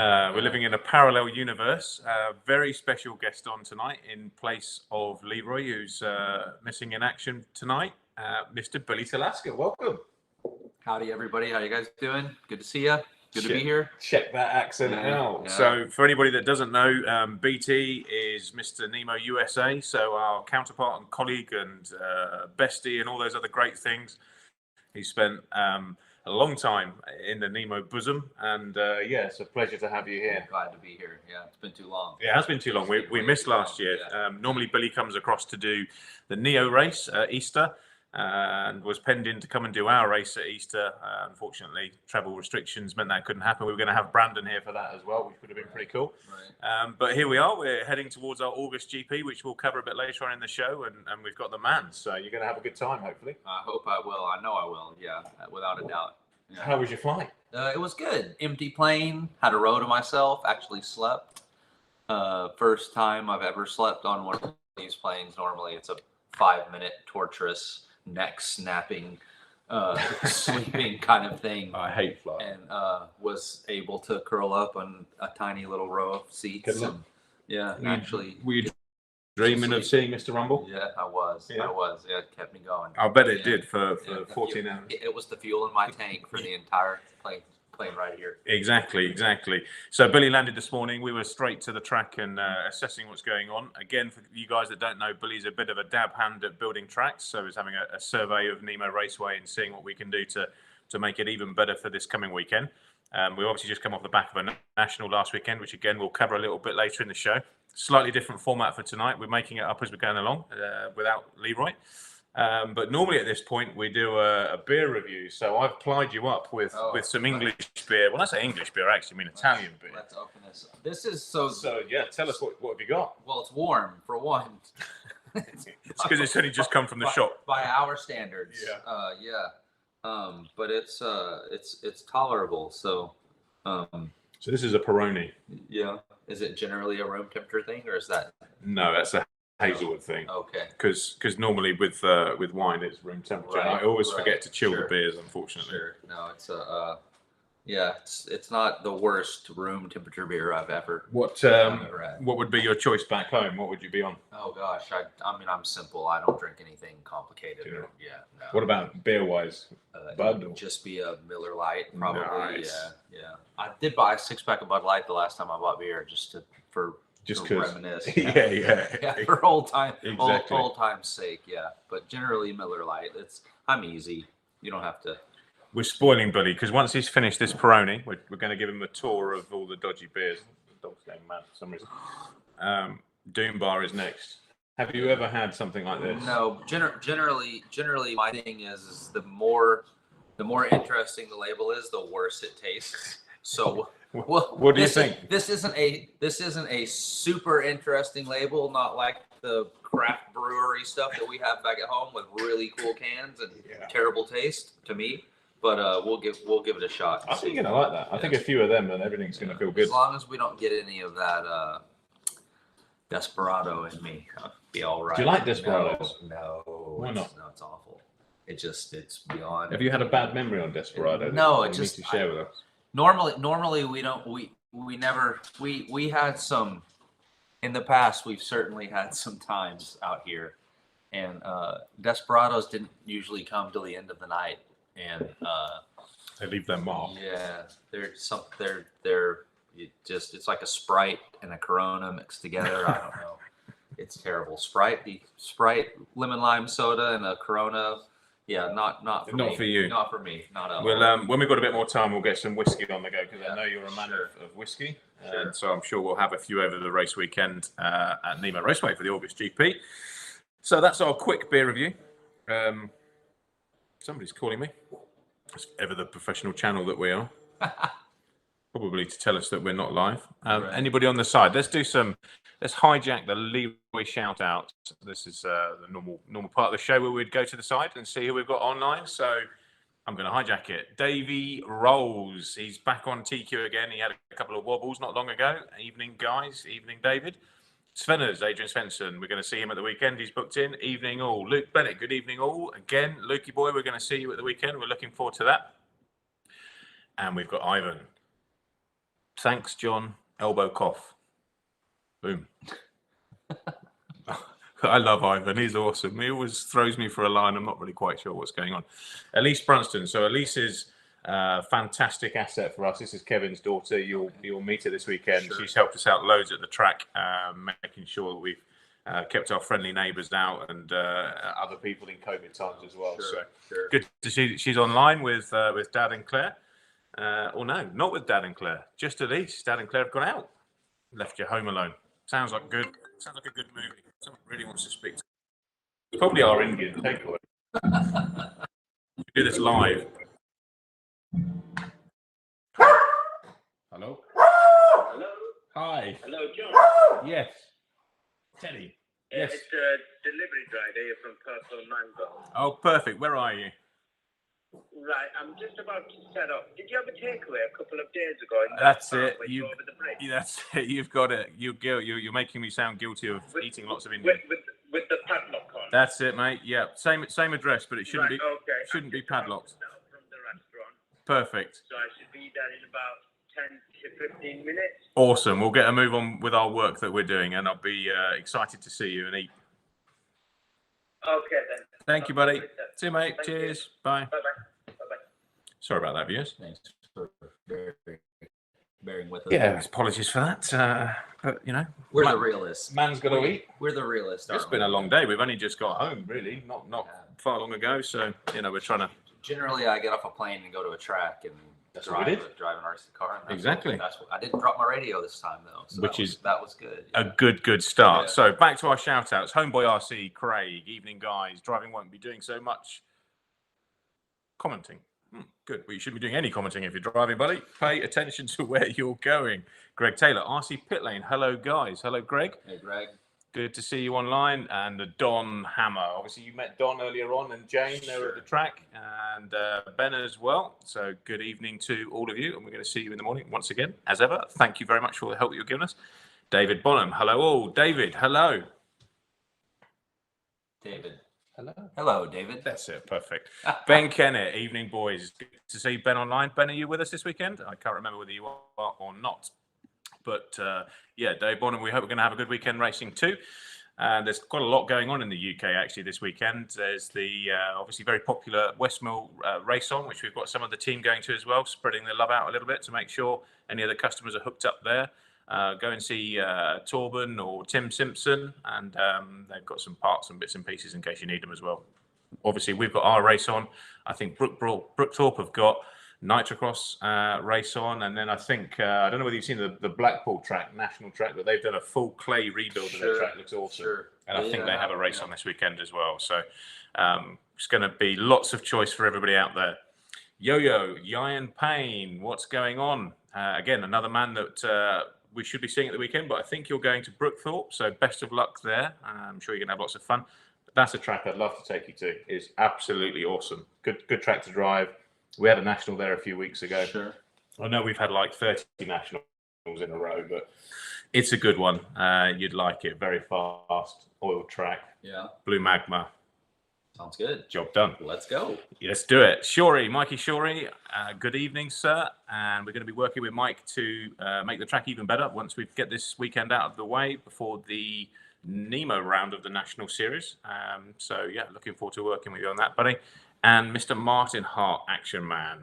We're living in a parallel universe. Very special guest on tonight in place of Leroy, who's missing in action tonight. Mr. Billy Talaska, welcome. Howdy, everybody. How you guys doing? Good to see you. Good to be here. Check that accent out. Yeah. So for anybody that doesn't know, BT is Mr. Nemo USA. So our counterpart and colleague and bestie and all those other great things. He spent a long time in the Nemo bosom, and yeah, it's a pleasure to have you here. Glad to be here. Yeah, it's been too long. Yeah, it has been too long. We missed last year. Yeah. Normally Billy comes across to do the Neo race at Easter, and was penned in to come and do our race at Easter. Unfortunately, travel restrictions meant that couldn't happen. We were going to have Brandon here for that as well, which would have been pretty cool. Right. But here we are. We're heading towards our August GP, which we'll cover a bit later on in the show, and we've got the man. So you're going to have a good time, hopefully. I hope I will. I know I will. Yeah, without a doubt. Yeah. How was your flight? It was good. Empty plane. Had a row to myself. Actually slept. First time I've ever slept on one of these planes. Normally, it's a 5-minute torturous neck snapping, sleeping kind of thing. I hate flying. And was able to curl up on a tiny little row of seats. And, yeah, actually. Were you dreaming of seeing Mr. Rumble? Yeah, I was. Yeah. It kept me going. I'll bet it did for 14 hours. It was the fuel in my tank for the entire plane right here. Exactly. So Billy landed this morning. We were straight to the track and assessing what's going on. Again, for you guys that don't know, Billy's a bit of a dab hand at building tracks. So he's having a survey of Nemo Raceway and seeing what we can do to make it even better for this coming weekend. We obviously just come off the back of a national last weekend, which again, we'll cover a little bit later in the show. Slightly different format for tonight. We're making it up as we're going along without Leroy. But normally at this point, we do a beer review. So I've plied you up with some English beer. When I say English beer, I actually mean Italian beer. Let's open this. This is so yeah, tell us what have you got? Well, it's warm, for one. It's because it's only just come from the shop. By our standards. Yeah. But it's tolerable. So this is a Peroni. Yeah. Is it generally a room temperature thing, or is that? No, that's a Hazelwood thing. Okay. Because normally with wine it's room temperature. Right. And I always forget to chill the beers, unfortunately. Sure. No, it's it's not the worst room temperature beer I've ever. What would be your choice back home? What would you be on? Oh gosh, I mean I'm simple. I don't drink anything complicated. Yeah. No. What about beer wise? Bud? Would just be a Miller Lite, probably. Nice. Yeah. I did buy a 6-pack of Bud Light the last time I bought beer, just to reminisce. Yeah. For old time's sake. Yeah, but generally Miller Lite. I'm easy. You don't have to. We're spoiling Billy because once he's finished this Peroni, we're going to give him a tour of all the dodgy beers. The dog's going mad for some reason. Doom Bar is next. Have you ever had something like this? No. Generally, my thing is the more interesting the label is, the worse it tastes. So, what do you think? This isn't a super interesting label, not like the craft brewery stuff that we have back at home with really cool cans and terrible taste to me. But we'll give it a shot. I think you're gonna like that. I think a few of them and everything's gonna feel good. As long as we don't get any of that Desperado in me, I'll be all right. Do you like Desperados? No. Why not? No, it's awful. It's beyond. Have you had a bad memory on Desperado? No, it just need to share with us. Normally we don't. We never. We had some in the past. We've certainly had some times out here, and Desperados didn't usually come till the end of the night. And they leave their mark. Yeah, it's like a Sprite and a Corona mixed together. I don't know. It's terrible. Sprite, lemon lime soda, and a Corona. Yeah, not for me. Not for you. Not for me. Not at all. Well, when we've got a bit more time, we'll get some whiskey on the go because I know you're a man of whiskey. Sure. And so I'm sure we'll have a few over the race weekend at Nemo Raceway for the August GP. So that's our quick beer review. Somebody's calling me. It's ever the professional channel that we are. Probably to tell us that we're not live. Right. Anybody on the side? Let's hijack the Leroy shout out. This is the normal part of the show where we'd go to the side and see who we've got online. So I'm going to hijack it. Davey Rolls. He's back on TQ again. He had a couple of wobbles not long ago. Evening, guys. Evening, David. Svenners, Adrian Svensson, we're going to see him at the weekend. He's booked in. Evening all. Luke Bennett, good evening all. Again, Lukey boy, we're going to see you at the weekend. We're looking forward to that. And we've got Ivan. Thanks, John. Elbow cough. Boom. I love Ivan. He's awesome. He always throws me for a line. I'm not really quite sure what's going on. Elise Brunston. So Elise is a fantastic asset for us. This is Kevin's daughter. You'll meet her this weekend. Sure. She's helped us out loads at the track, making sure that we've kept our friendly neighbours out and other people in COVID times as well. Sure. Good to see she's online with Dad and Claire. Or no, not with Dad and Claire. Just Elise. Dad and Claire have gone out. Left you home alone. Sounds like a good movie. Someone really wants to speak to you. Probably our Indian takeaway. We do this live. Hello? Hello? Hi. Hello, John. Yes. Teddy. Yes. It's a delivery driver here from Purple Mango. Oh, perfect. Where are you? Right, I'm just about to set up. Did you have a takeaway a couple of days ago? That's it. You over the bridge? That's it. You've got it. You're making me sound guilty of eating lots of Indian. With the padlock on. That's it, mate. Yeah, same address, but it shouldn't Right, be padlocked. From the restaurant. Perfect. So I should be there in about 10 to 15 minutes. Awesome. We'll get a move on with our work that we're doing, and I'll be excited to see you and eat. Okay then. Thank you, buddy. See you, mate. Thank Cheers. you. Bye. Bye-bye. Bye-bye. Sorry about that, viewers. Thanks for bearing with us. Yeah, apologies for that. But you know, We're the realists. man's got to eat. We're the realists. It's been a long day. We've only just got home, really, not far long ago. So you know, we're trying to. Generally, I get off a plane and go to a track and That's what we did. drive an RC car. And Exactly. That's what I didn't drop my radio this time though, so that was good. A good start. Yeah. So back to our shout outs. Homeboy RC, Craig, evening guys. Driving won't be doing so much commenting. Good. Well, you shouldn't be doing any commenting if you're driving, buddy. Pay attention to where you're going. Greg Taylor, RC Pit Lane. Hello, guys. Hello, Greg. Hey, Greg. Good to see you online. And Don Hammer. Obviously, you met Don earlier on and Jane there at the track and Ben as well. So good evening to all of you. And we're going to see you in the morning once again, as ever. Thank you very much for the help you're giving us. David Bonham. Hello, all. David, hello. David. Hello. Hello, David. That's it. Perfect. Ben Kennett. Evening, boys. Good to see Ben online. Ben, are you with us this weekend? I can't remember whether you are or not. But yeah, Dave Bonham, we hope we're going to have a good weekend racing too. There's quite a lot going on in the UK actually this weekend. There's the obviously very popular Westmill race on, which we've got some of the team going to as well, spreading the love out a little bit to make sure any of the customers are hooked up there. Go and see Torben or Tim Simpson, and they've got some parts and bits and pieces in case you need them as well. Obviously, we've got our race on. I think Brookthorpe have got Nitrocross race on, and then I think I don't know whether you've seen the Blackpool track, national track, but they've done a full clay rebuild of their track. Looks awesome, and I think they have a race on this weekend as well. So it's going to be lots of choice for everybody out there. Yo-Yo, Ryan Payne, what's going on? Again, another man that we should be seeing at the weekend, but I think you're going to Brookthorpe, so best of luck there. I'm sure you're going to have lots of fun. But that's a track I'd love to take you to. It's absolutely awesome. Good track to drive. We had a national there a few weeks ago. Sure. I know we've had like 30 nationals in a row, but it's a good one. You'd like it. Very fast, oil track. Yeah. Blue Magma. Sounds good. Job done. Let's go. Let's do it. Shorey, Mikey Shorey, good evening, sir. And we're going to be working with Mike to make the track even better once we get this weekend out of the way before the Nemo round of the National Series. So, yeah, looking forward to working with you on that, buddy. And Mr. Martin Hart, Action Man.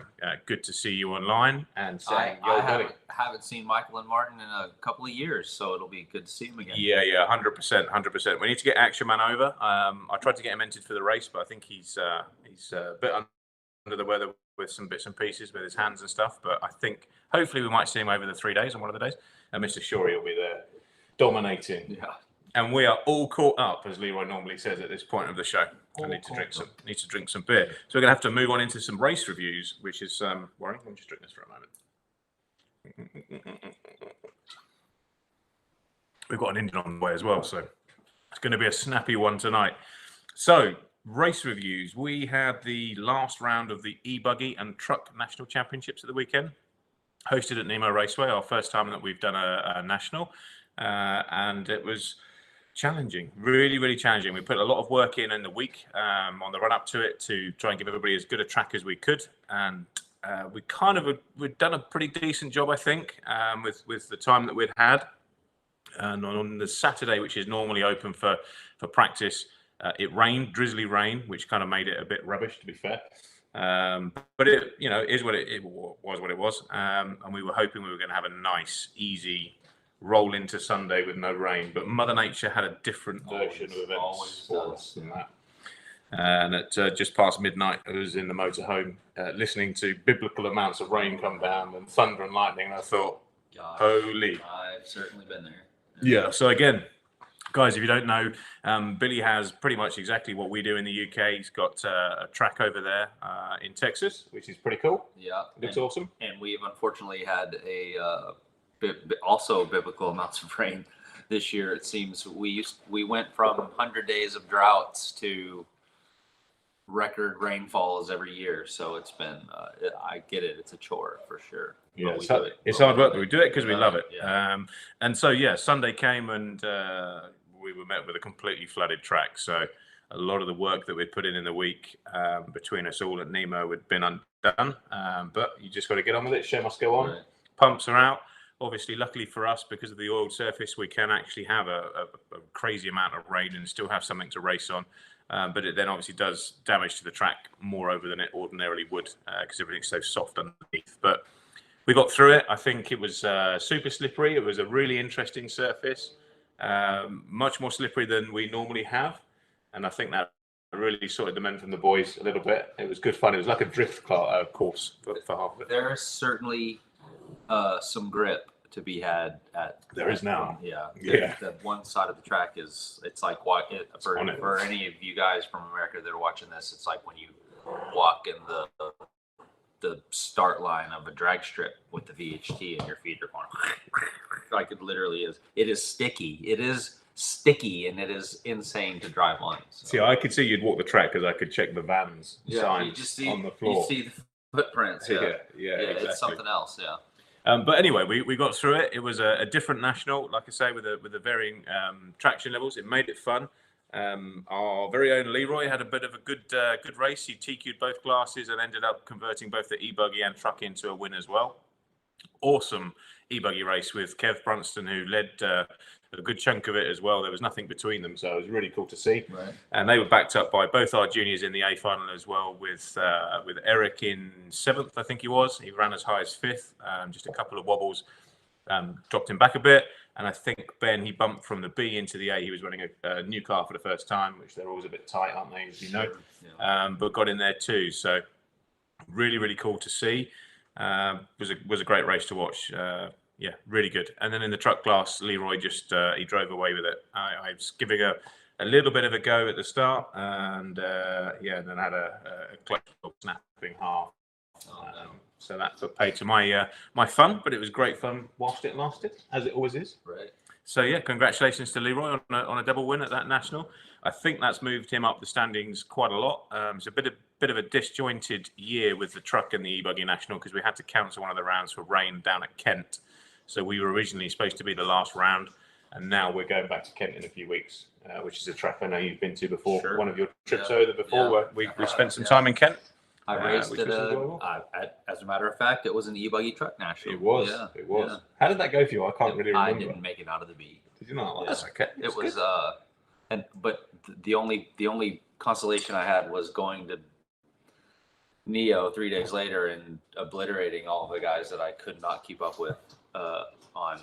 Good to see you online. And saying, I haven't seen Michael and Martin in a couple of years, so it'll be good to see him again. Yeah, 100%. We need to get Action Man over. I tried to get him entered for the race, but I think he's a bit under the weather with some bits and pieces with his hands and stuff. But I think hopefully we might see him over the 3 days on one of the days. And Mr. Shorey will be there dominating. Yeah. And we are all caught up, as Leroy normally says at this point of the show. I need to drink some beer. So we're going to have to move on into some race reviews, which is worrying. Let me just drink this for a moment. We've got an Indian on the way as well, so it's going to be a snappy one tonight. So race reviews. We had the last round of the e-buggy and truck national championships at the weekend, hosted at Nemo Raceway. Our first time that we've done a national, and it was challenging, really challenging. We put a lot of work in the week on the run up to it to try and give everybody as good a track as we could, and we'd done a pretty decent job, I think, with the time that we'd had. And on the Saturday, which is normally open for practice, it rained, drizzly rain, which kind of made it a bit rubbish, to be fair. But it, is what it was. What it was, and we were hoping we were going to have a nice, easy roll into Sunday with no rain. But Mother Nature had a different version of events for us than that. And at just past midnight, I was in the motorhome listening to biblical amounts of rain come down and thunder and lightning. And I thought, Gosh, holy. I've certainly been there. Yeah. So again, guys, if you don't know, Billy has pretty much exactly what we do in the UK. He's got a track over there in Texas, which is pretty cool. Yeah. Looks awesome. And we've unfortunately had also biblical amounts of rain this year. It seems we went from 100 days of droughts to record rainfalls every year, so it's been I get it, it's a chore for sure. Yeah, it's hard work, but we do it because we love it. Yeah. And so Sunday came and we were met with a completely flooded track, so a lot of the work that we'd put in the week between us all at Nemo had been undone, but you just got to get on with it. Show must go on. Right. Pumps are out. Obviously, luckily for us, because of the oiled surface, we can actually have a crazy amount of rain and still have something to race on. But it then obviously does damage to the track more over than it ordinarily would because everything's so soft underneath. But we got through it. I think it was super slippery. It was a really interesting surface, much more slippery than we normally have. And I think that really sorted the men from the boys a little bit. It was good fun. It was like a drift course for half of it. There is certainly some grip to be had at. There is now. Yeah. Yeah. The one side of the track it's like for any of you guys from America that are watching this, it's like when you walk in the start line of a drag strip with the VHT and your feet are going like it literally is. It is sticky. It is sticky and it is insane to drive on. So. See, I could see you'd walk the track because I could check the Vans signs on the floor. You see the footprints. Yeah, exactly. It's something else. Yeah. But anyway, we got through it. It was a different national, like I say, with the varying traction levels. It made it fun. Our very own Leroy had a bit of a good race. He TQ'd both classes and ended up converting both the e-buggy and truck into a win as well. Awesome e-buggy race with Kev Brunston, who led a good chunk of it as well. There was nothing between them, so it was really cool to see. Right. And they were backed up by both our juniors in the A final as well, with Eric in 7th, I think he was. He ran as high as 5th, just a couple of wobbles dropped him back a bit. And I think Ben, he bumped from the B into the A. He was running a new car for the first time, which they're always a bit tight, aren't they, as you know? Yeah. But got in there too. So really, really cool to see. Was a great race to watch. Yeah, really good. And then in the truck class, Leroy just he drove away with it. I was giving a little bit of a go at the start, and then had a close snapping half. So that put paid to my fun, but it was great fun whilst it lasted, as it always is. Right. So yeah, congratulations to Leroy on a double win at that national. I think that's moved him up the standings quite a lot. It's a bit of a disjointed year with the truck and the e-buggy national because we had to cancel one of the rounds for rain down at Kent. So we were originally supposed to be the last round, and now we're going back to Kent in a few weeks, which is a track I know you've been to before. Sure. One of your trips over before, where we spent some time in Kent. I raced it. As a matter of fact, it was an e-buggy truck national. It was. Yeah. It was. Yeah. How did that go for you? I can't really remember. I didn't make it out of the B. Did you not? Well, that's okay. It was. But the only consolation I had was going to Neo 3 days later and obliterating all the guys that I could not keep up with on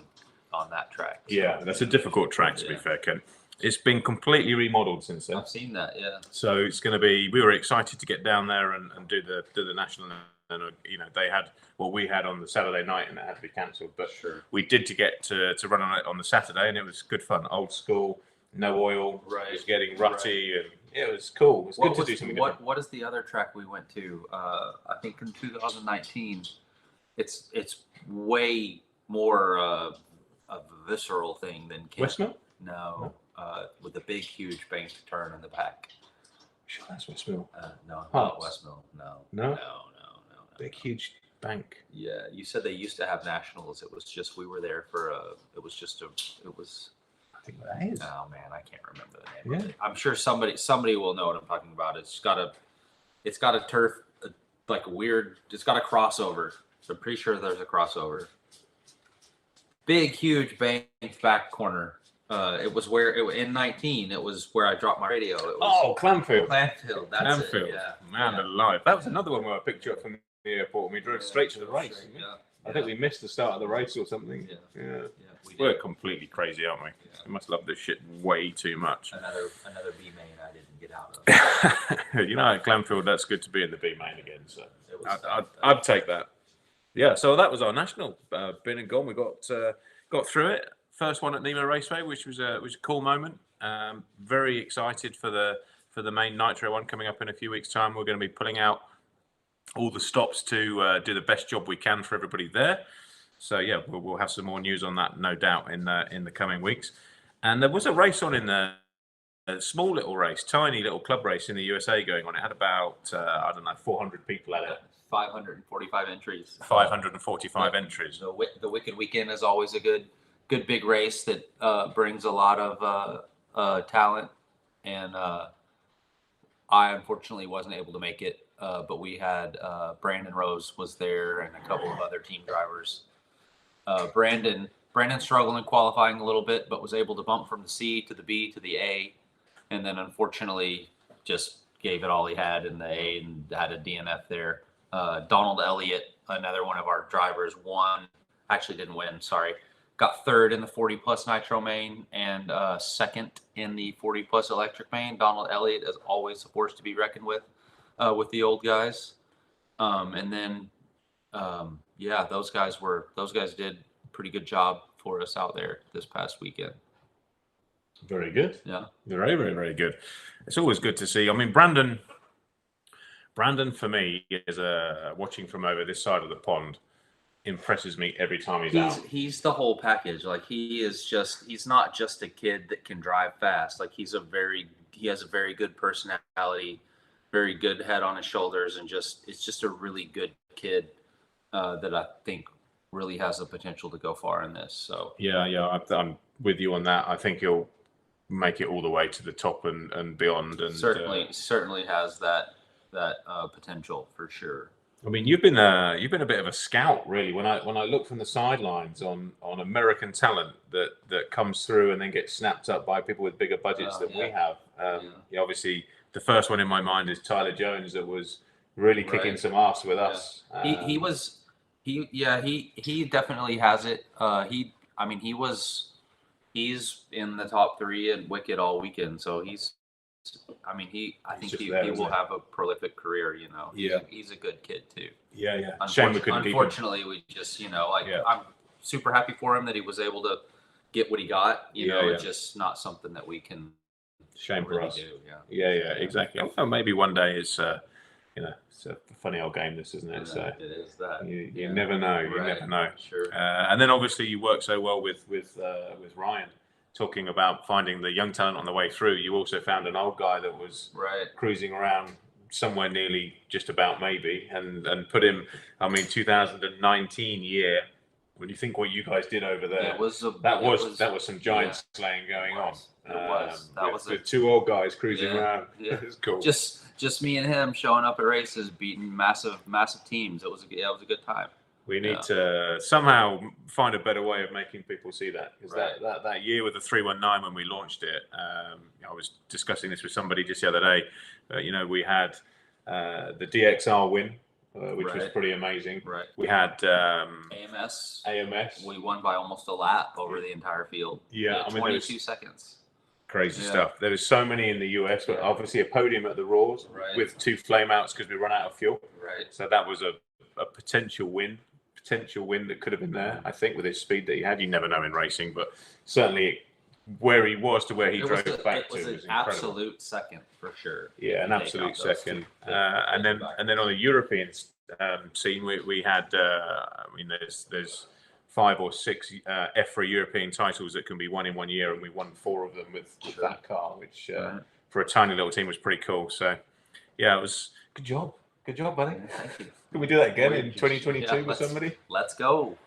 that track. So, yeah, that's a difficult track to be fair, Ken. It's been completely remodeled since then. I've seen that, yeah. So it's going to be. We were excited to get down there and do the national. And they had what we had on the Saturday night, and it had to be cancelled. But we did to get to run on it on the Saturday, and it was good fun. Old school, no oil. Right. It was getting rutty, and it was cool. It was good to do something different. What is the other track we went to? I think in 2019. It's way more of a visceral thing than Westmill. No. With a big, huge banked turn in the back. Sure, that's Westmill. No, not Westmill. No. Big, huge bank. Yeah, you said they used to have nationals. It was just we were there for It was. I think that is. Oh man, I can't remember the name of it. I'm sure somebody will know what I'm talking about. It's got a turf like a weird. It's got a crossover. So I'm pretty sure there's a crossover. Big, huge banked back corner. It was where in 19. It was where I dropped my radio. It was Clanfield. Clanfield. That's Clanfield. it. Yeah. Man alive. That was another one where I picked you up from the airport and we drove straight to the race. Straight, yeah. I think we missed the start of the race or something. Yeah. We We're did. completely crazy, aren't we? Yeah. We must love this shit way too much. Another B main I didn't get out of. You know, at Clanfield, that's good to be in the B main again. So It was I'd take that. Yeah. So that was our national. Been and gone. We got through it. First one at Nemo Raceway, which was a cool moment. Very excited for the main Nitro one coming up in a few weeks' time. We're going to be pulling out all the stops to do the best job we can for everybody there. So yeah, we'll have some more news on that, no doubt, in the coming weeks. And there was a race on in the a small little race, tiny little club race in the USA going on. It had about 400 people at it. 545 entries. 545 entries. The Wicked Weekend is always a good big race that brings a lot of talent, and I unfortunately wasn't able to make it, but we had Brandon Rose was there and a couple of other team drivers. Brandon struggled in qualifying a little bit, but was able to bump from the C to the B to the A, and then unfortunately just gave it all he had in the A and had a DNF there. Donald Elliot, another one of our drivers, didn't win, sorry. Got third in the 40 plus Nitro main and second in the 40 plus electric main. Donald Elliott is always a force to be reckoned with the old guys. And then, those guys did a pretty good job for us out there this past weekend. Very good. Yeah. Very, very, very good. It's always good to see. I mean, Brandon for me is watching from over this side of the pond. Impresses me every time he's out. He's the whole package. Like he's not just a kid that can drive fast. Like he has a very good personality, very good head on his shoulders, and it's just a really good kid that I think really has the potential to go far in this. So yeah, I'm with you on that. I think he'll make it all the way to the top and beyond. And certainly has that potential for sure. I mean, you've been a bit of a scout, really. When I look from the sidelines on American talent that comes through and then gets snapped up by people with bigger budgets than we have. Obviously, the first one in my mind is Tyler Jones, that was really kicking some ass with us. He definitely has it. He's in the top 3 at Wicked all weekend, so I think he will have a prolific career, you know. Yeah. He's a good kid too. Yeah. Shame we couldn't keep him. Unfortunately, we just, I'm super happy for him that he was able to get what he got. It's just not something that we can shame really for us. do. Yeah, exactly. Oh, maybe one day it's it's a funny old game, this, isn't it? So it is that. You never know. You never know. Sure. And then obviously you work so well with Ryan. Talking about finding the young talent on the way through, you also found an old guy that was cruising around somewhere nearly just about maybe, and put him. I mean, 2019 year. When you think what you guys did over there, that was some giant slaying going on. With 2 old guys cruising around. Yeah. It was cool. Just me and him showing up at races, beating massive teams. It was a good time. We need to somehow find a better way of making people see that, because that year with the 319 when we launched it, I was discussing this with somebody just the other day. We had the DXR win, which was pretty amazing. Right. We had AMS. We won by almost a lap over the entire field. Yeah, 22 seconds. Crazy stuff. There was so many in the US, but obviously a podium at the Raws with 2 flameouts because we run out of fuel. Right. So that was a potential win that could have been there. I think with his speed that he had, you never know in racing, but certainly where he was to where he drove back to was incredible. Absolute second for sure. Yeah, an absolute second. And then on the European scene, we had there's 5 or 6 F3 European titles that can be won in one year, and we won 4 of them with that car, which for a tiny little team was pretty cool. So yeah, it was good job. Good job, buddy. Thank you. Can we do that again in 2022 with somebody? Let's go.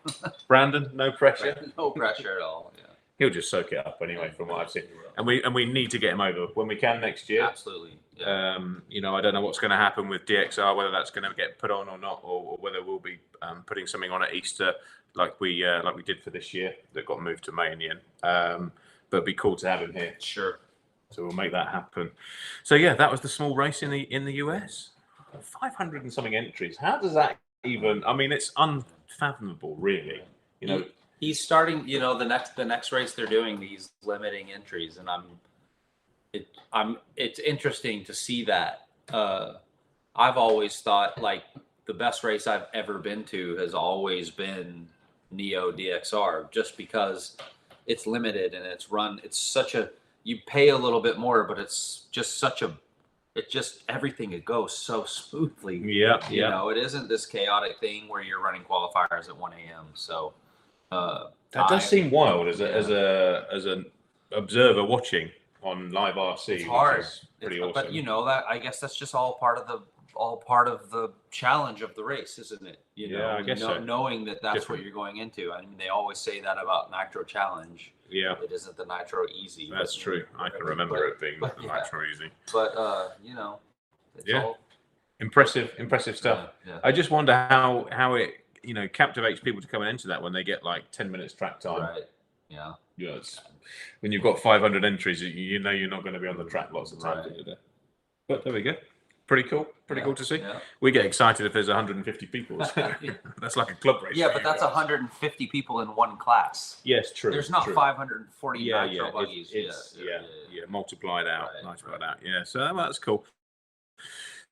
Brandon, no pressure. No pressure at all. He'll just soak it up anyway, from what I've seen. And we need to get him over when we can next year. Absolutely. Yeah. You know, I don't know what's going to happen with DXR, whether that's going to get put on or not, or whether we'll be putting something on at Easter like we did for this year that got moved to May in the end. But it'd be cool to have him here. Sure. So we'll make that happen. So yeah, that was the small race in the US. 500 and something entries. How does that even? I mean, it's unfathomable, really. You know, he's starting. You know, the next race they're doing these limiting entries, and it's interesting to see that. I've always thought like the best race I've ever been to has always been Neo DXR, just because it's limited and it's run. It's such a, you pay a little bit more, but it's just such a, it just, everything, it goes so smoothly. Yeah. You know, it isn't this chaotic thing where you're running qualifiers at 1 a.m. So that does seem wild as an observer watching on live RC. It's hard. Pretty awesome. But you know, that I guess that's just all part of the challenge of the race, isn't it? You know, I guess so. Knowing that that's what you're going into. I mean, they always say that about Nitro Challenge. Yeah, it isn't the Nitro Easy. That's true. I can remember it being the Nitro Easy. But you know, it's all impressive stuff. Yeah. I just wonder how it, you know, captivates people to come and enter that when they get like 10 minutes track time. Right. Yeah. You know, it's, when you've got 500 entries, you know you're not going to be on the track lots of times. Right. But there we go. Pretty cool. Pretty cool to see. Yeah. We get excited if there's 150 people. That's like a club race. Yeah, but that's 150 people in one class. Yes, true. There's not true. 540 Nitro buggies. Multiplied out. Yeah, so that's cool.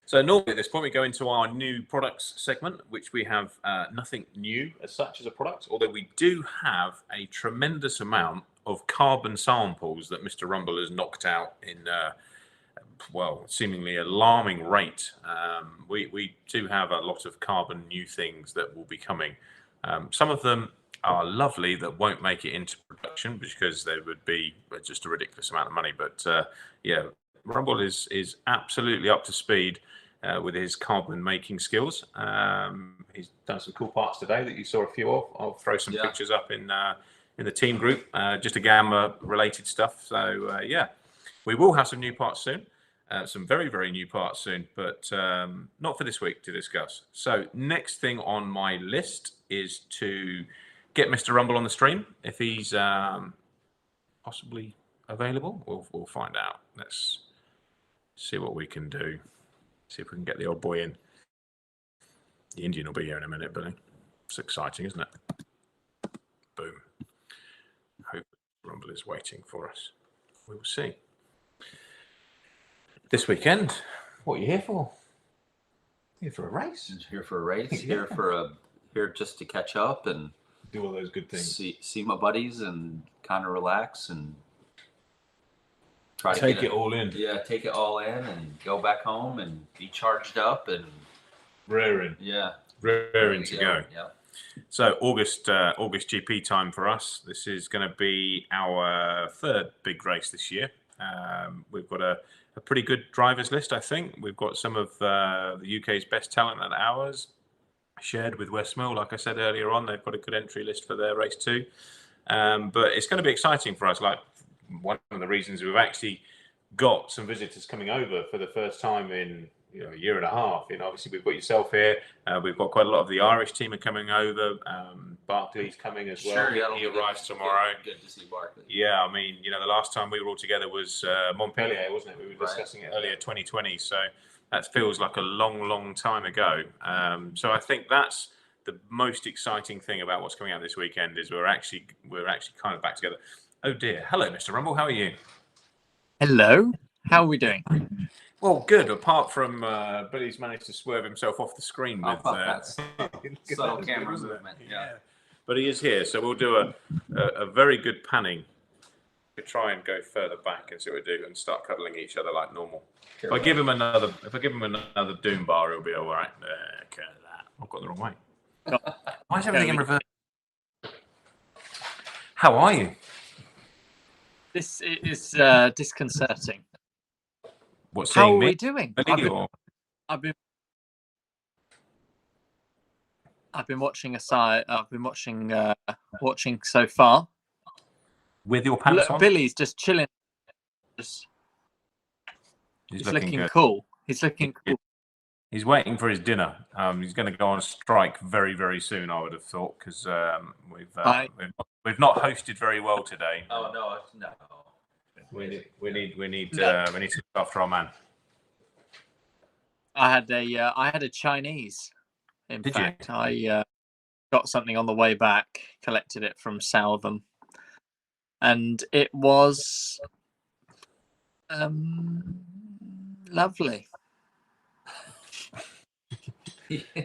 So normally at this point we go into our new products segment, which we have nothing new as such as a product, although we do have a tremendous amount of carbon samples that Mr. Rumble has knocked out in seemingly alarming rate. We do have a lot of carbon new things that will be coming. Some of them are lovely that won't make it into production because they would be just a ridiculous amount of money. But Rumble is absolutely up to speed with his carbon making skills. He's done some cool parts today that you saw a few of. I'll throw some pictures up in the team group, just a gamma related stuff. So we will have some new parts soon. Some very, very new parts soon, but not for this week to discuss. So next thing on my list is to get Mr. Rumble on the stream. If he's possibly available, we'll find out. Let's see what we can do. See if we can get the old boy in. The Indian will be here in a minute, Billy. It's exciting, isn't it? Boom. Hope Rumble is waiting for us. We will see. This weekend, what are you here for? Here for a race? Here for a race. Here just to catch up and do all those good things. See my buddies and kind of relax and try to take it all in. Yeah, take it all in and go back home and be charged up and raring. Yeah, raring to go. Yeah. So August GP time for us. This is going to be our third big race this year. We've got a pretty good drivers list, I think. We've got some of the UK's best talent at ours shared with Westmill. Like I said earlier on, they've got a good entry list for their race too. But it's going to be exciting for us. Like, one of the reasons we've actually got some visitors coming over for the first time in a year and a half. Obviously we've got yourself here. We've got quite a lot of the Irish team are coming over. Barclay's coming as well. Sure, he arrives tomorrow. Good to see Barclay. Yeah, I mean, the last time we were all together was Montpellier, wasn't it? We were discussing it earlier, 2020. So that feels like a long, long time ago. So I think that's the most exciting thing about what's coming out this weekend is we're actually kind of back together. Oh dear. Hello, Mr. Rumble. How are you? Hello. How are we doing? Well, good. Apart from Billy's managed to swerve himself off the screen with that subtle camera movement. Yeah. But he is here, so we'll do a very good panning. We'll try and go further back and see what we do, and start cuddling each other like normal. If I give him another doom bar, he'll be all right. Okay, I've got the wrong way. Why is everything in reverse? How are you? This is disconcerting. What's How are we doing? I've been watching watching so far. with your pants on. Billy's just chilling. He's looking good. cool. He's looking cool. He's waiting for his dinner. He's going to go on strike very, very soon, I would have thought, because we've not hosted very well today. Oh no. We need to look after our man. I had a Chinese. In fact, I got something on the way back, collected it from Southam, and it was lovely.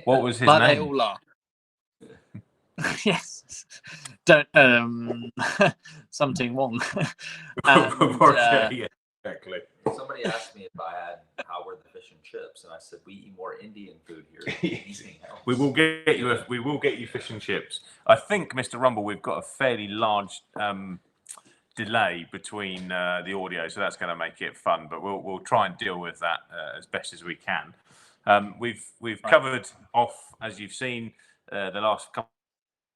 What was his like name? They all are. Yes. Don't something wrong. Yeah, exactly. Somebody asked me if I had how were the fish and chips, and I said we eat more Indian food here than anything else. We will get you fish and chips. I think, Mr. Rumble, we've got a fairly large delay between the audio, so that's going to make it fun. But we'll try and deal with that as best as we can. We've covered off, as you've seen, the last couple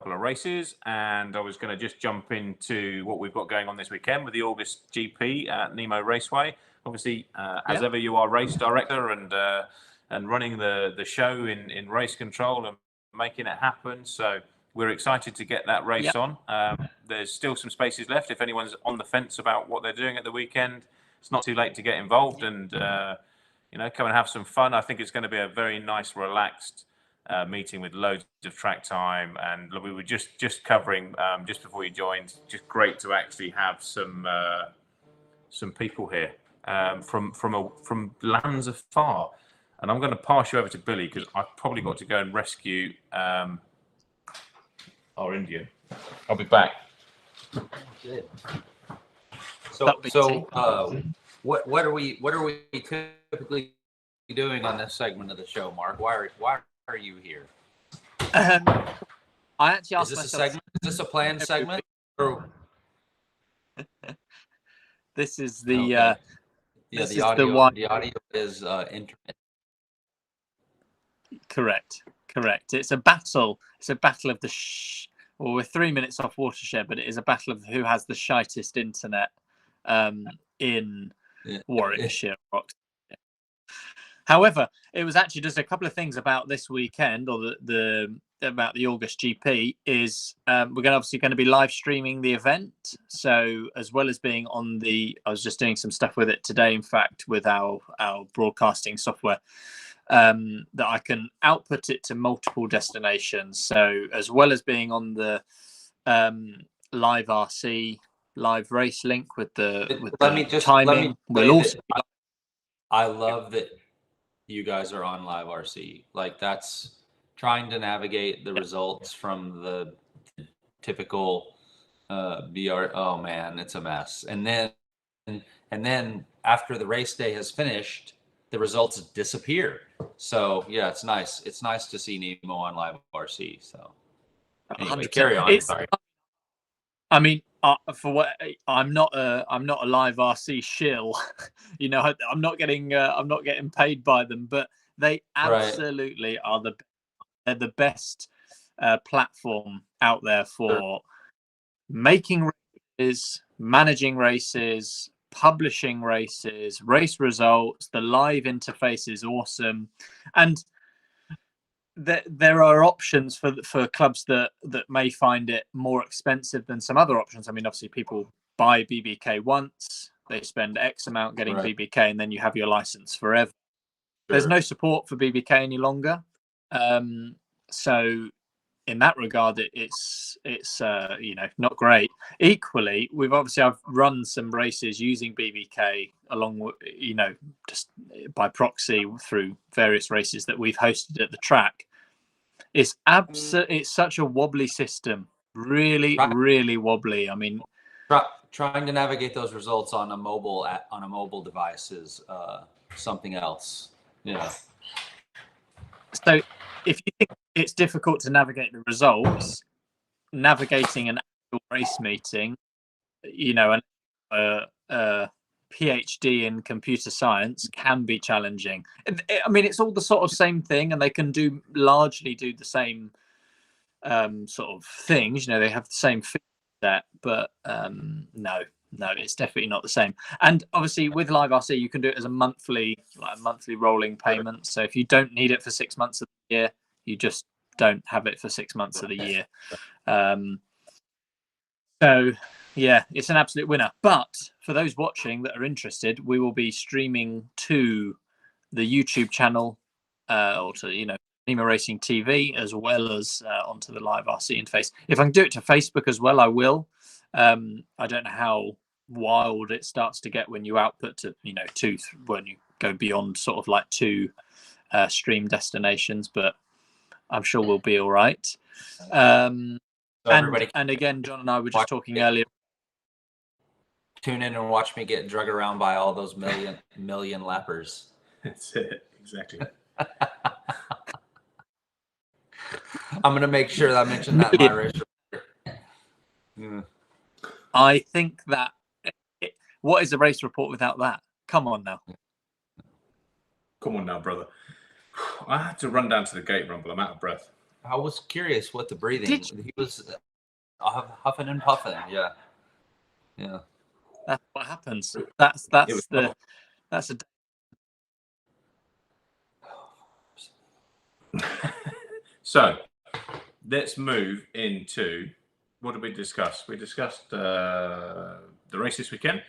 of races, and I was going to just jump into what we've got going on this weekend with the August GP at Nemo Raceway. Obviously, as ever, you are race director and running the show in race control and making it happen. So we're excited to get that race on. There's still some spaces left. If anyone's on the fence about what they're doing at the weekend, it's not too late to get involved and come and have some fun. I think it's going to be a very nice, relaxed meeting with loads of track time. And we were just covering just before you joined. Just great to actually have some people here from lands afar. And I'm going to pass you over to Billy because I've probably got to go and rescue our Indian. I'll be back. Good. So what are we typically doing on this segment of the show, Mark? Why are you here? I actually asked Is this myself. a segment? Is this a planned segment? Or... This is the okay. this the is audio. the one. The audio is intermittent. Correct. It's a battle. It's a battle of the well, we're 3 minutes off Watershed, but it is a battle of who has the shitest internet in Warwickshire. However, it was actually just a couple of things about this weekend, or about the August GP. Is we're obviously going to be live streaming the event. So as well as being on I was just doing some stuff with it today. In fact, with our broadcasting software, that I can output it to multiple destinations. So as well as being on the live RC live race link with the timing, we'll also. I love that you guys are on live RC. Like, that's trying to navigate the results from the typical VR. Oh man, it's a mess. And then after the race day has finished, the results disappear. So yeah, it's nice. It's nice to see Nemo on live RC. So anyway, carry on. Sorry. I mean, for what I'm not a live RC shill. I'm not getting paid by them, but they absolutely are they're the best platform out there for making races, managing races, publishing races, race results. The live interface is awesome, and there are options for clubs that may find it more expensive than some other options. I mean, obviously people buy BBK once, they spend X amount getting BBK, and then you have your license forever. There's no support for BBK any longer, so in that regard, it's not great. Equally, I've run some races using BBK along with, just by proxy through various races that we've hosted at the track. It's such a wobbly system, really wobbly. I mean, trying to navigate those results on a mobile device is something else. Yeah. So if you think it's difficult to navigate the results, navigating an actual race meeting, a PhD in computer science can be challenging. I mean, it's all the sort of same thing, and they can largely do the same sort of things. They have the same set, but no, it's definitely not the same. And obviously, with Live RC, you can do it as a monthly rolling payment. So if you don't need it for 6 months of the year, you just don't have it for 6 months of the year. So yeah, it's an absolute winner. But for those watching that are interested, we will be streaming to the YouTube channel or to Nemo Racing TV, as well as onto the Live RC interface. If I can do it to Facebook as well, I will. I don't know how wild it starts to get when you output to when you go beyond sort of like 2 stream destinations, but I'm sure we'll be all right. So and again, John and I were just talking earlier. Tune in and watch me get drug around by all those million lappers. That's it, exactly. I'm gonna make sure that I mention that in my race. I think that what is a race report without that? Come on now. Come on now, brother. I had to run down to the gate, Rumble. I'm out of breath. I was curious what the breathing. He was huffing and puffing. Yeah. That's what happens. That's a. So let's move into what did we discuss? We discussed the race this weekend.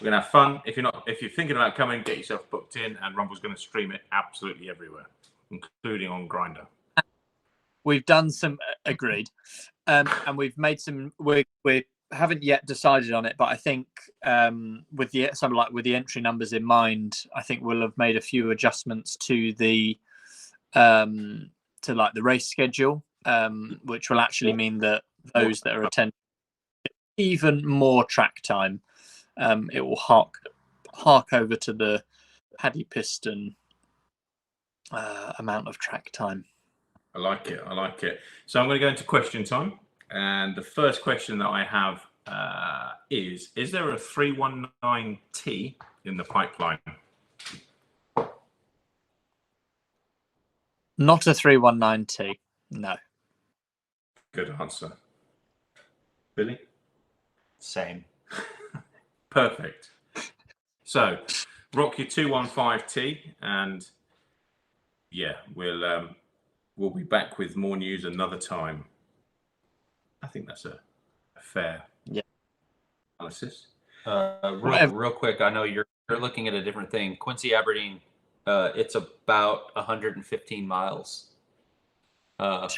We're gonna have fun. If you're thinking about coming, get yourself booked in, and Rumble's going to stream it absolutely everywhere, including on Grindr. We've done some agreed, and we've made some. We haven't yet decided on it, but I think with the entry numbers in mind, I think we'll have made a few adjustments to the the race schedule, which will actually mean that those that are attending even more track time. It will hark over to the Paddy Piston amount of track time. I like it. So I'm going to go into question time. And the first question that I have is there a 319T in the pipeline? Not a 319T, no. Good answer. Billy? Same. Perfect. So, rock your 215T, and yeah, we'll be back with more news another time. I think that's a fair analysis. Real quick, I know you're looking at a different thing. Quincy Aberdeen, it's about 115 miles from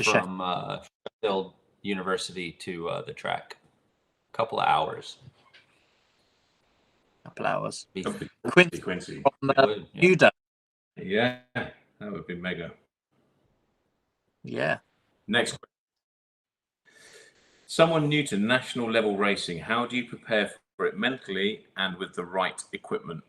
Sheffield University to the track. A couple of hours. Quincy from Uda. Yeah, that would be mega. Yeah. Next question. Someone new to national level racing, how do you prepare for it mentally and with the right equipment?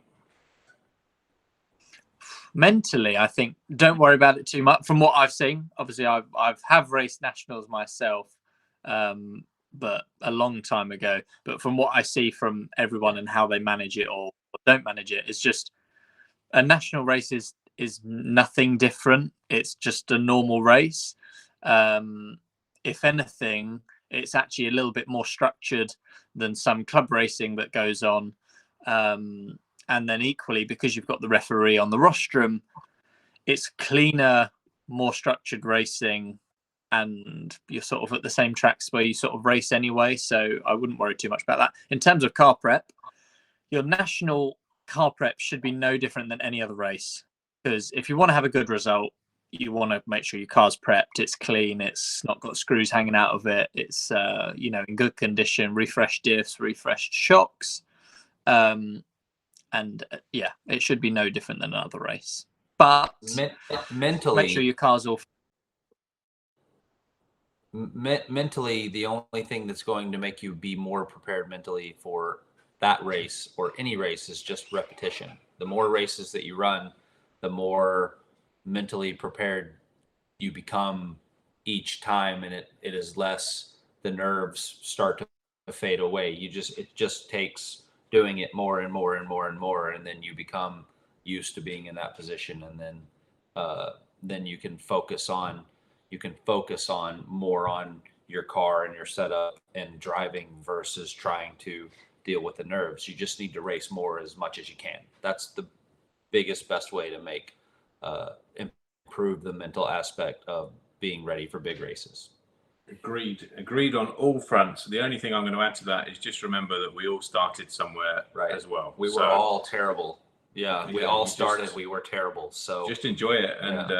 Mentally, I think don't worry about it too much. From what I've seen, obviously I've raced nationals myself, but a long time ago. But from what I see from everyone and how they manage it or don't manage it, it's just a national race is nothing different. It's just a normal race. If anything, it's actually a little bit more structured than some club racing that goes on. And then equally, because you've got the referee on the rostrum, it's cleaner, more structured racing, and you're sort of at the same tracks where you sort of race anyway. So I wouldn't worry too much about that. In terms of car prep, your national car prep should be no different than any other race. Because if you want to have a good result, you want to make sure your car's prepped, it's clean, it's not got screws hanging out of it, it's in good condition, refreshed diffs, refreshed shocks. It should be no different than another race. But mentally, make sure your car's all. Mentally, the only thing that's going to make you be more prepared mentally for that race or any race is just repetition. The more races that you run, the more mentally prepared you become each time, and it is less, the nerves start to fade away. It just takes doing it more and more and more and more, and then you become used to being in that position, and then you can focus on more on your car and your setup and driving versus trying to deal with the nerves. You just need to race more as much as you can. That's the best way to make improve the mental aspect of being ready for big races. Agreed on all fronts. The only thing I'm going to add to that is just remember that we all started somewhere as well. We were all terrible. Yeah, we all started. We were terrible. So just enjoy it, and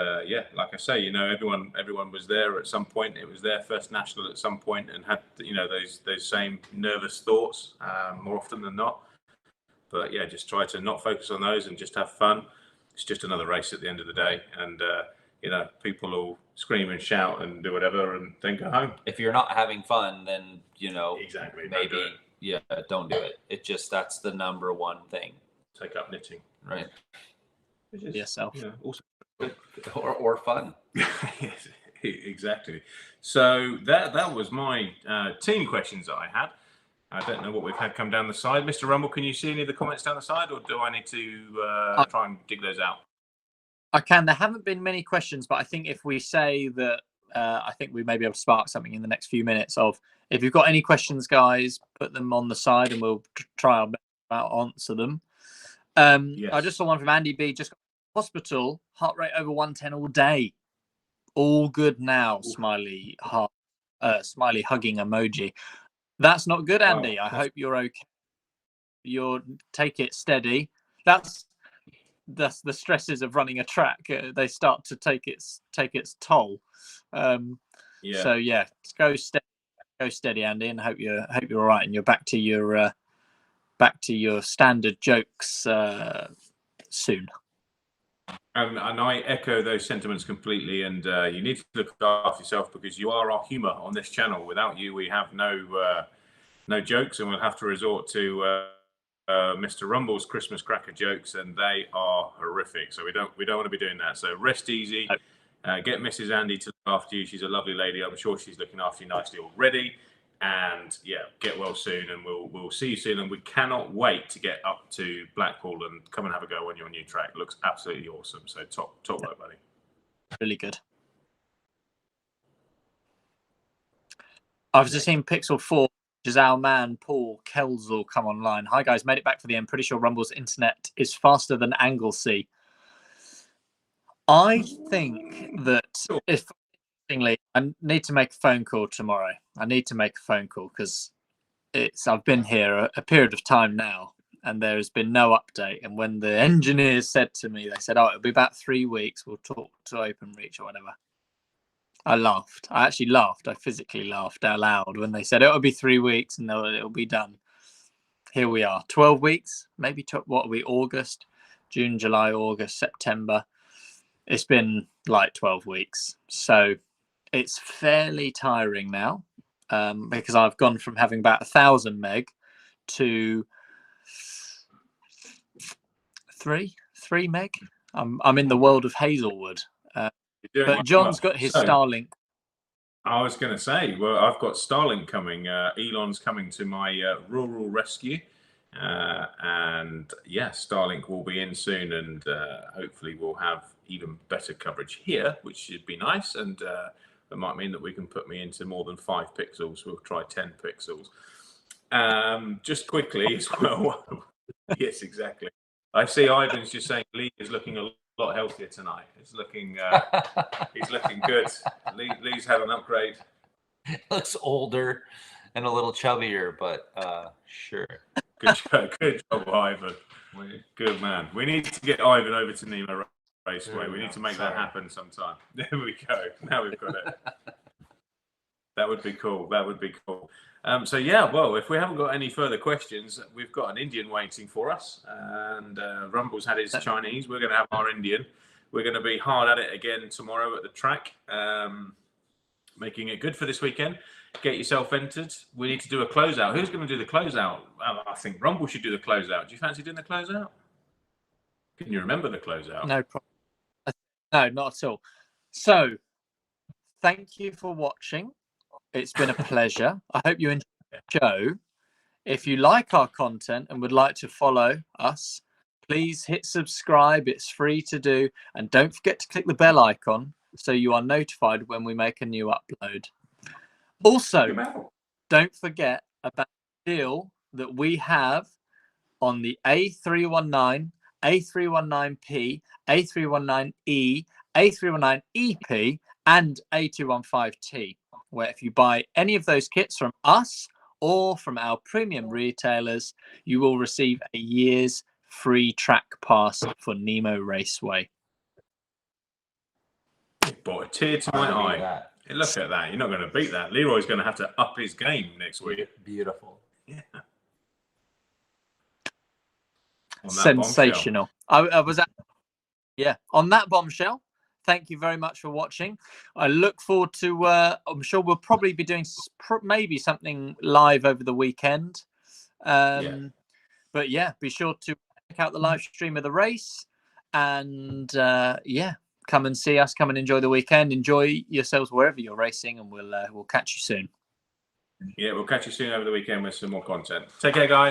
like I say, everyone was there at some point. It was their first national at some point, and had those same nervous thoughts more often than not. But yeah, just try to not focus on those and just have fun. It's just another race at the end of the day, and people will scream and shout and do whatever, and then go home. If you're not having fun, then exactly maybe don't do it. It just that's the number one thing. Take up knitting, right? Yourself, also or fun. Yes, exactly. So that was my team questions that I had. I don't know what we've had come down the side. Mr. Rumble, can you see any of the comments down the side, or do I need to try and dig those out? I can. There haven't been many questions, but I think if we say that, I think we may be able to spark something in the next few minutes. Of if you've got any questions, guys, put them on the side, and we'll try our best to answer them. Yes. I just saw one from Andy B. Just got hospital, heart rate over 110 all day. All good now. Smiley heart, smiley hugging emoji. That's not good, Andy. I hope you're okay. You'll take it steady. That's the stresses of running a track. They start to take its toll. So yeah, go steady, Andy, and hope you're all right, and you're back to your standard jokes soon. And I echo those sentiments completely. And you need to look after yourself, because you are our humour on this channel. Without you, we have no jokes, and we'll have to resort to Mr. Rumble's Christmas cracker jokes, and they are horrific. So we don't want to be doing that. So rest easy. Get Mrs. Andy to look after you. She's a lovely lady. I'm sure she's looking after you nicely already. And yeah, get well soon, and we'll see you soon. And we cannot wait to get up to Blackpool and come and have a go on your new track. It looks absolutely awesome. So top work, buddy. Really good. I've just seen Pixel 4, which is our man Paul Kelzel, come online. Hi guys, made it back for the end. Pretty sure Rumble's internet is faster than Anglesey. I think that I need to make a phone call tomorrow. I need to make a phone call because I've been here a period of time now, and there has been no update. And when the engineers said to me, they said, "Oh, it'll be about 3 weeks. We'll talk to OpenReach or whatever." I laughed. I actually laughed. I physically laughed out loud when they said it'll be 3 weeks and it'll be done. Here we are, 12 weeks, maybe. What are we? August, June, July, August, September. It's been like 12 weeks. So it's fairly tiring now, because I've gone from having about 1,000 meg to 3 meg. I'm in the world of Hazelwood. But John's got his Starlink. I was going to say, well, I've got Starlink coming. Elon's coming to my rural rescue. And yeah, Starlink will be in soon, and hopefully we'll have even better coverage here, which should be nice. And that might mean that we can put me into more than 5 pixels. We'll try 10 pixels. Just quickly as well. Yes, exactly. I see Ivan's just saying Lee is looking a lot healthier tonight. It's looking, he's looking good. Lee's had an upgrade. Looks older and a little chubbier, but sure. Good job, Ivan. Good man. We need to get Ivan over to Nemo Raceway. We need to make that happen sometime. There we go. Now we've got it. That would be cool. That would be cool. So yeah, well, if we haven't got any further questions, we've got an Indian waiting for us, and Rumble's had his Chinese. We're going to have our Indian. We're going to be hard at it again tomorrow at the track, making it good for this weekend. Get yourself entered. We need to do a closeout. Who's going to do the closeout? I think Rumble should do the closeout. Do you fancy doing the closeout? Can you remember the closeout? No problem. No, not at all. So, thank you for watching. It's been a pleasure. I hope you enjoyed the show. If you like our content and would like to follow us, please hit subscribe. It's free to do. And don't forget to click the bell icon so you are notified when we make a new upload. Also, don't forget about the deal that we have on the A319, A319P, A319E, A319EP, and A215T, where if you buy any of those kits from us or from our premium retailers, you will receive a year's free track pass for Nemo Raceway. Brought a tear to my eye. Look at that. You're not going to beat that. Leroy's going to have to up his game next week. Beautiful. Yeah. Sensational. I was at, on that bombshell. Thank you very much for watching. I look forward to, I'm sure we'll probably be doing maybe something live over the weekend. But yeah, be sure to check out the live stream of the race. And come and see us. Come and enjoy the weekend. Enjoy yourselves wherever you're racing. And we'll catch you soon. Yeah, we'll catch you soon over the weekend with some more content. Take care, guys.